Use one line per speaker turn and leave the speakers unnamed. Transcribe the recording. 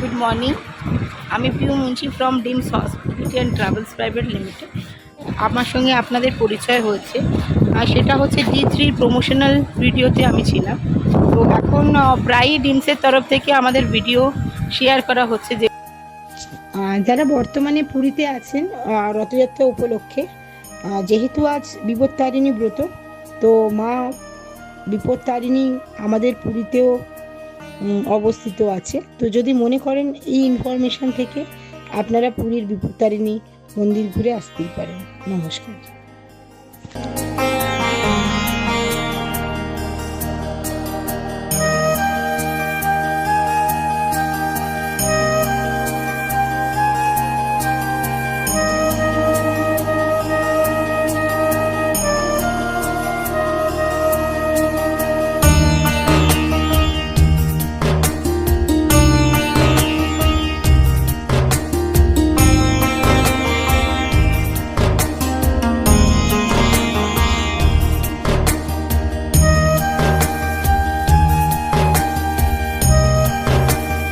Good morning. আমি Piu Munshi from Dims hospitality and travels private limited. আমার সঙ্গে আপনাদের পরিচয় হয়েছে, আর সেটা হচ্ছে D3 প্রমোশনাল ভিডিওতে আমি ছিলাম। তো এখন প্রায়ই ডিমসের তরফ থেকে আমাদের ভিডিও শেয়ার করা হচ্ছে যে যারা বর্তমানে পুরীতে আছেন রথযাত্রা উপলক্ষে, যেহেতু আজ বিপত্তারিণী ব্রত, তো মা বিপত্তারিণী আমাদের পুরীতেও অবস্থিত আছে। তো যদি মনে করেন এই ইনফরমেশন থেকে আপনারা পুরীর বিপত্তারিণী মন্দির ঘুরে আসতেই পারেন। নমস্কার।